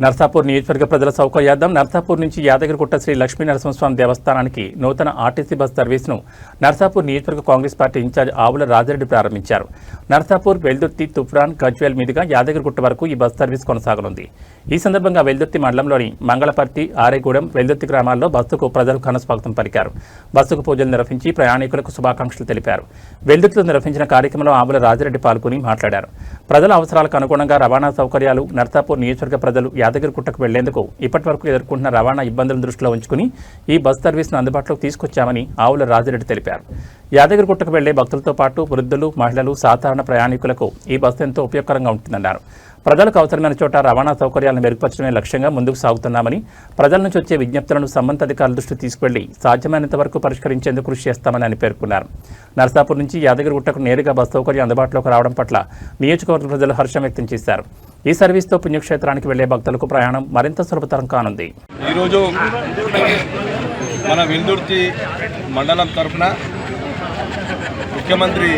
నర్సాపూర్ నియోజకవర్గ ప్రజల సౌకర్యార్థం నర్సాపూర్ నుంచి యాదగిరిగుట్ట శ్రీ లక్ష్మీ నరసింహస్వామి దేవస్థానానికి నూతన ఆర్టీసీ బస్ సర్వీసును నర్సాపూర్ నియోజకవర్గ కాంగ్రెస్ పార్టీ ఇన్ఛార్జ్ ఆవుల రాజారెడ్డి ప్రారంభించారు. నర్సాపూర్, వెల్దుర్తి, తుఫ్రాన్, గజ్వేల్ మీదుగా యాదగిరిగుట్ట వరకు ఈ బస్ సర్వీస్ కొనసాగనుంది. ఈ సందర్భంగా వెల్దుర్తి మండలంలోని మంగళపర్తి, ఆరేగూడెం, వెల్దుర్తి గ్రామాల్లో బస్సుకు ప్రజలు ఘనస్వాగతం పలికారు. బస్సుకు పూజలు నిర్వహించి ప్రయాణికులకు శుభాకాంక్షలు తెలిపారు. వెల్దుర్తిలో నిర్వహించిన కార్యక్రమంలో ఆవుల రాజారెడ్డి పాల్గొని మాట్లాడారు. ప్రజల అవసరాలకు అనుగుణంగా రవాణా సౌకర్యాలు నర్సాపూర్ నియోజకవర్గ ప్రజలు యాదగిరిగుట్టకు వెళ్లేందుకు ఇప్పటివరకు ఎదుర్కొంటున్న రవాణా ఇబ్బందులను దృష్టిలో ఉంచుకుని ఈ బస్ సర్వీస్ను అందుబాటులోకి తీసుకొచ్చామని ఆవుల రాజారెడ్డి తెలిపారు. యాదగిరిగుట్టకు వెళ్లే భక్తులతో పాటు వృద్ధులు, మహిళలు, సాధారణ ప్రయాణికులకు ఈ బస్సు ఎంతో ఉపయోగకరంగా ఉంటుందన్నారు. ప్రజలకు అవసరమైన చోట రవాణా సౌకర్యాలను మెరుగుపరచడమే లక్ష్యంగా ముందుకు సాగుతున్నామని, ప్రజల నుంచి వచ్చే విజ్ఞప్తులను సంబంధిత అధికారుల దృష్టికి తీసుకువెళ్లి సాధ్యమైనంత వరకు పరిష్కరించేందుకు కృషి చేస్తామని ఆయన పేర్కొన్నారు. నర్సాపూర్ నుంచి యాదగిరిగుట్టకు నేరుగా బస్ సౌకర్యం అందుబాటులోకి రావడం పట్ల నియోజకవర్గ ప్రజలు హర్షం వ్యక్తం చేశారు. ఈ సర్వీస్తో పుణ్యక్షేత్రానికి వెళ్లే భక్తులకు ప్రయాణం మరింత సులభతరం కానుంది. ఈరోజు మన వెల్దుర్తి మండలం తరఫున ముఖ్యమంత్రి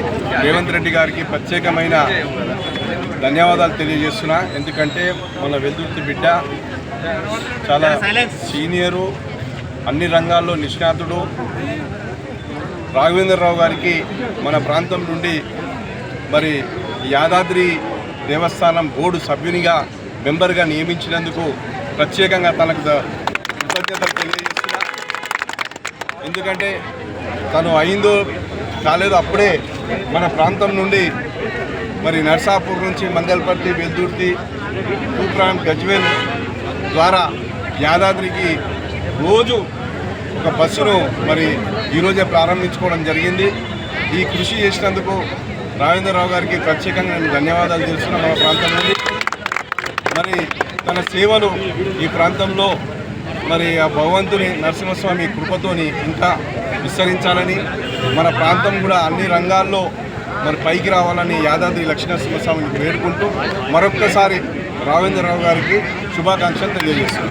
రేవంత్ రెడ్డి గారికి ప్రత్యేకమైన ధన్యవాదాలు తెలియజేస్తున్నా. ఎందుకంటే మన వెల్దుర్తి బిడ్డ చాలా సీనియరు, అన్ని రంగాల్లో నిష్ణాతుడు రాఘవేంద్రరావు గారికి మన ప్రాంతం నుండి మరి యాదాద్రి దేవస్థానం బోర్డు సభ్యునిగా మెంబర్గా నియమించినందుకు ప్రత్యేకంగా తనకు కృతజ్ఞతలు తెలియజేస్తున్నా. ఎందుకంటే తను అయిందో కాలేదో అప్పుడే మన ప్రాంతం నుండి మరి నర్సాపూర్ నుంచి మంగళపర్తి, వెల్దుర్తి, తూప్రాన్, గజ్వేల్ ద్వారా యాదాద్రికి రోజు ఒక బస్సును మరి ఈరోజే ప్రారంభించుకోవడం జరిగింది. ఈ కృషి చేసినందుకు రాఘవేంద్రరావు గారికి ప్రత్యేకంగా నేను ధన్యవాదాలు తెలుస్తున్నాను. మన ప్రాంతం నుండి మరి తన సేవలు ఈ ప్రాంతంలో మరి ఆ భగవంతుని నరసింహస్వామి కృపతోని ఇంకా విస్తరించాలని, మన ప్రాంతం కూడా అన్ని రంగాల్లో మరి పైకి రావాలని యాదాద్రి లక్ష్మీనరసింహస్వామిని వేడుకుంటూ మరొక్కసారి రాఘవేంద్రరావు గారికి శుభాకాంక్షలు తెలియజేస్తున్నాను.